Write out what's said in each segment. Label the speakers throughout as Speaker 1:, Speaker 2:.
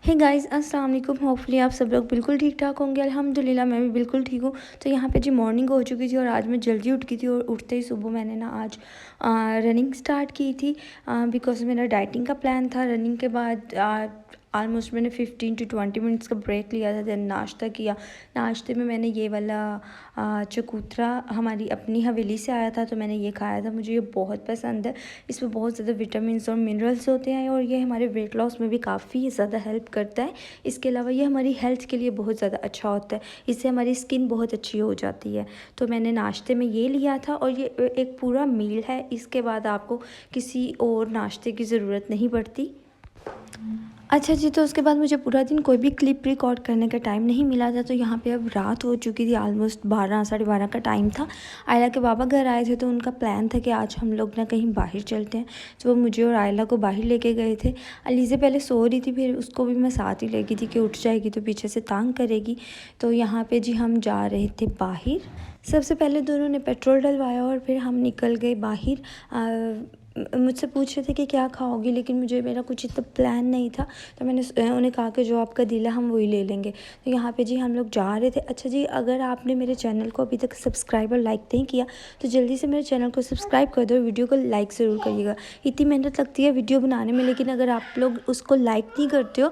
Speaker 1: Hey guys अस्सलाम वालेकुम। Hopefully आप सब लोग बिल्कुल ठीक ठाक होंगे। अल्हम्दुलिल्लाह मैं भी बिल्कुल ठीक हूँ। तो यहाँ पे जी मॉर्निंग हो चुकी थी और आज मैं जल्दी उठ गई थी और उठते ही सुबह मैंने ना आज रनिंग स्टार्ट की थी बिकॉज मेरा डाइटिंग का प्लान था। रनिंग के बाद ऑलमोस्ट मैंने 15 to 20 मिनट्स का ब्रेक लिया था। देन नाश्ता किया। नाश्ते में मैंने ये वाला चकोतरा हमारी अपनी हवेली से आया था तो मैंने ये खाया था। मुझे ये बहुत पसंद है। इसमें बहुत ज़्यादा विटामिन्स और मिनरल्स होते हैं और ये हमारे वेट लॉस में भी काफ़ी ज़्यादा हेल्प करता है। इसके अलावा ये हमारी हेल्थ के लिए बहुत ज़्यादा अच्छा होता है। इससे हमारी स्किन बहुत अच्छी हो जाती है। तो मैंने नाश्ते में ये लिया था और ये एक पूरा मील है। इसके बाद आपको किसी और नाश्ते की ज़रूरत नहीं पड़ती। अच्छा जी, तो उसके बाद मुझे पूरा दिन कोई भी क्लिप रिकॉर्ड करने का टाइम नहीं मिला था। तो यहाँ पे अब रात हो चुकी थी, ऑलमोस्ट 12 साढ़े 12 का टाइम था। आयला के बाबा घर आए थे तो उनका प्लान था कि आज हम लोग ना कहीं बाहर चलते हैं। तो वो मुझे और आयला को बाहर लेके गए थे। अलीज़े पहले सो रही थी, फिर उसको भी मैं साथ ही ले गई थी कि उठ जाएगी तो पीछे से तंग करेगी। तो यहाँ पर जी हम जा रहे थे बाहर। सबसे पहले दोनों ने पेट्रोल डलवाया और फिर हम निकल गए बाहर। मुझसे पूछ रहे थे कि क्या खाओगी, लेकिन मेरा कुछ इतना प्लान नहीं था। तो मैंने उन्हें कहा कि जो आपका दिल है हम वही ले लेंगे। तो यहाँ पे जी हम लोग जा रहे थे। अच्छा जी, अगर आपने मेरे चैनल को अभी तक सब्सक्राइब और लाइक नहीं किया तो जल्दी से मेरे चैनल को सब्सक्राइब कर दो और वीडियो को लाइक ज़रूर करिएगा। इतनी मेहनत लगती है वीडियो बनाने में, लेकिन अगर आप लोग उसको लाइक नहीं करते हो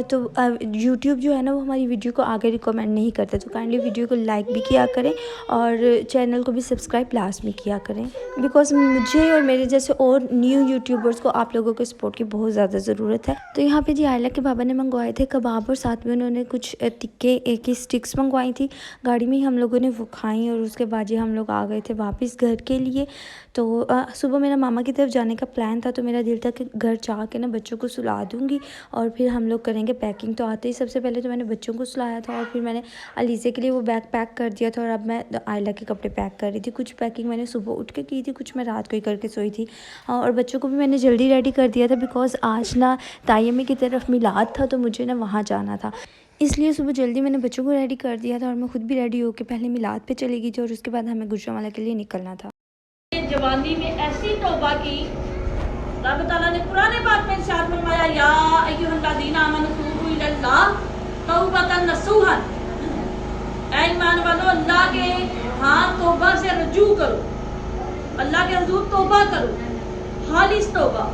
Speaker 1: तो यूट्यूब जो है ना वो हमारी वीडियो को आगे रिकमेंड नहीं करता। तो काइंडली वीडियो को लाइक भी किया करें और चैनल को भी सब्सक्राइब लास्ट में किया करें, बिकॉज मुझे और मेरे जैसे और न्यू यूट्यूबर्स को आप लोगों के सपोर्ट की बहुत ज़्यादा ज़रूरत है। तो यहाँ पे जी आयला के बाबा ने मंगवाए थे कबाब और साथ में उन्होंने कुछ टिक्के की स्टिक्स मंगवाई थी। गाड़ी में ही हम लोगों ने वो खाई और उसके बाद जी हम लोग आ गए थे वापस घर के लिए। तो सुबह मेरा मामा की तरफ जाने का प्लान था तो मेरा दिल था कि घर जा के ना बच्चों को सुला दूँगी और फिर हम लोग करेंगे पैकिंग। तो आते ही सबसे पहले तो मैंने बच्चों को सुलाया था और फिर मैंने अलीज़े के लिए वो बैग पैक कर दिया था और अब मैं आयला के कपड़े पैक कर रही थी। कुछ पैकिंग मैंने सुबह उठ के की थी, कुछ मैं रात को ही करके सोई थी। और बच्चों को भी मैंने जल्दी रेडी कर दिया था बिकॉज़ आज ना तायम्मी की तरफ मिलाद था तो मुझे ना वहाँ जाना था। इसलिए सुबह जल्दी मैंने बच्चों को रेडी कर दिया था और मैं खुद भी रेडी होकर पहले मिलाद पे चली गई थी और उसके बाद हमें गुजरांवाला के लिए निकलना था।
Speaker 2: जवानी में ऐसी तौबा की, रब ताला ने कुरान पाक में इरशाद फरमाया, या अय्युहल्लज़ीना आमनू तूबू इलल्लाह तौबतन नसूहन। ऐ ईमान वालों, अल्लाह के तौबा से रुजू करो, अल्लाह के हुजूर तौबा करो, खालिस तौबा।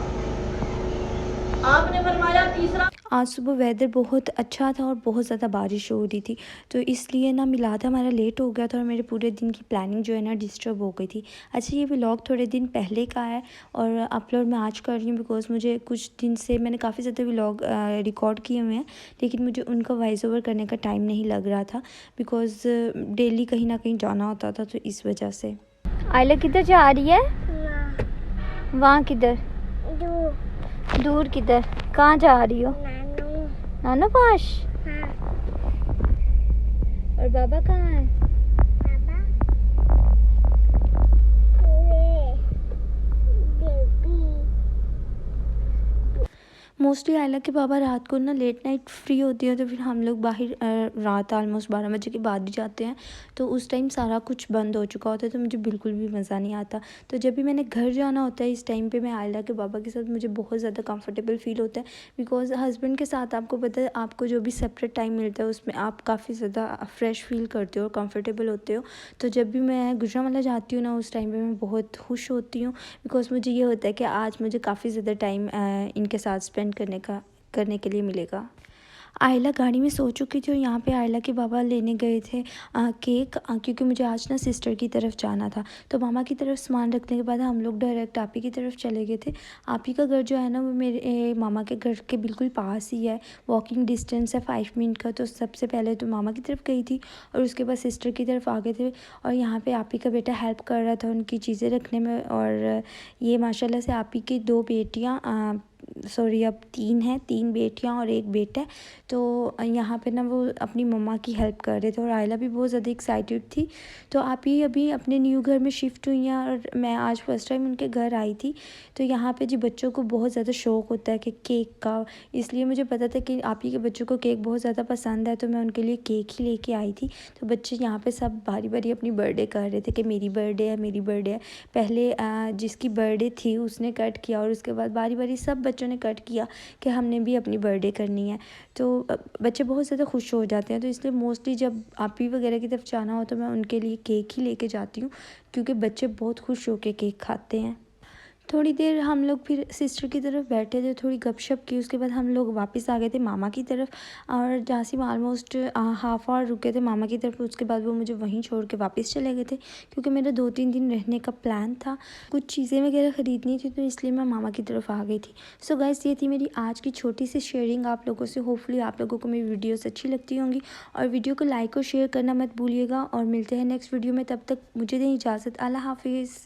Speaker 2: आपने फरमाया तीसरा,
Speaker 1: आज सुबह वेदर बहुत अच्छा था और बहुत ज़्यादा बारिश हो रही थी तो इसलिए ना मिलाद हमारा लेट हो गया था और मेरे पूरे दिन की प्लानिंग जो है ना डिस्टर्ब हो गई थी। अच्छा, ये व्लॉग थोड़े दिन पहले का है और अपलोड मैं आज कर रही हूँ बिकॉज मुझे कुछ दिन से मैंने काफ़ी ज़्यादा व्लॉग रिकॉर्ड किए हुए हैं, लेकिन मुझे उनका वॉइस ओवर करने का टाइम नहीं लग रहा था बिकॉज डेली कहीं ना कहीं जाना होता था तो इस वजह से। आयला किधर जा रही है? वहाँ किधर? दूर किधर? कहाँ जा रही हो? नाना पास।
Speaker 3: हाँ।
Speaker 1: और बाबा कहाँ है?
Speaker 3: बाबा
Speaker 1: मोस्टली आयला के बाबा रात को ना लेट नाइट फ्री होती है तो फिर हम लोग बाहर रात ऑलमोस्ट 12 बजे के बाद ही जाते हैं। तो उस टाइम सारा कुछ बंद हो चुका होता है तो मुझे बिल्कुल भी मज़ा नहीं आता। तो जब भी मैंने घर जाना होता है इस टाइम पे मैं आयला के बाबा के साथ मुझे बहुत ज़्यादा कंफर्टेबल फील होता है बिकॉज हस्बैंड के साथ आपको पता है आपको जो भी सेपरेट टाइम मिलता है उसमें आप काफ़ी ज़्यादा फ्रेश फील करते हो, कंफर्टेबल होते हो। तो जब भी मैं गुजरांवाला जाती हूँ ना उस टाइम पर मैं बहुत खुश होती हूँ बिकॉज मुझे ये होता है कि आज मुझे काफ़ी ज़्यादा टाइम इनके साथ स्पेंड करने के लिए मिलेगा। आयला गाड़ी में सो चुकी थी और यहाँ पे आयला के बाबा लेने गए थे केक क्योंकि मुझे आज ना सिस्टर की तरफ जाना था। तो मामा की तरफ सामान रखने के बाद हम लोग डायरेक्ट आपी की तरफ चले गए थे। आपी का घर जो है ना वो मेरे मामा के घर के बिल्कुल पास ही है, वॉकिंग डिस्टेंस है 5 मिनट का। तो सबसे पहले तो मामा की तरफ गई थी और उसके बाद सिस्टर की तरफ आ गए थे और यहाँ पर आपी का बेटा हेल्प कर रहा था उनकी चीज़ें रखने में। और ये माशाल्लाह से आपी की 2 बेटियाँ सॉरी अब 3 हैं, 3 बेटियां और 1 बेटा है। तो यहाँ पे ना वो अपनी मम्मा की हेल्प कर रहे थे और आयला भी बहुत ज़्यादा एक्साइटेड थी। तो आप ही अभी अपने न्यू घर में शिफ्ट हुई हैं और मैं आज फर्स्ट टाइम उनके घर आई थी। तो यहाँ पे जी बच्चों को बहुत ज़्यादा शौक़ होता है कि केक का, इसलिए मुझे पता था कि आप ही के बच्चों को केक बहुत ज़्यादा पसंद है तो मैं उनके लिए केक ही लेके आई थी। तो बच्चे यहाँ पर सब बारी बारी अपनी बर्थडे कर रहे थे कि मेरी बर्थडे है, मेरी बर्थडे है। पहले जिसकी बर्थडे थी उसने कट किया और उसके बाद बारी बारी सब बच्चों ने कट किया कि हमने भी अपनी बर्थडे करनी है। तो बच्चे बहुत ज़्यादा खुश हो जाते हैं, तो इसलिए मोस्टली जब आपी वगैरह की तरफ जाना हो तो मैं उनके लिए केक ही लेके जाती हूँ, क्योंकि बच्चे बहुत खुश होकर केक खाते हैं। थोड़ी देर हम लोग फिर सिस्टर की तरफ बैठे थे, थोड़ी गपशप की, उसके बाद हम लोग वापस आ गए थे मामा की तरफ। और जहाँ से ऑलमोस्ट हाफ आवर रुके थे मामा की तरफ, उसके बाद वो मुझे वहीं छोड़ के वापस चले गए थे, क्योंकि मेरा 2-3 दिन रहने का प्लान था। कुछ चीज़ें वगैरह ख़रीदनी थी, तो इसलिए मैं मामा की तरफ आ गई थी। सो गाइस, ये थी मेरी आज की छोटी सी शेयरिंग आप लोगों से। होपफुली आप लोगों को मेरी वीडियोस अच्छी लगती होंगी, और वीडियो को लाइक और शेयर करना मत भूलिएगा। और मिलते हैं नेक्स्ट वीडियो में, तब तक मुझे दें इजाज़त। अल्लाह हाफिज़।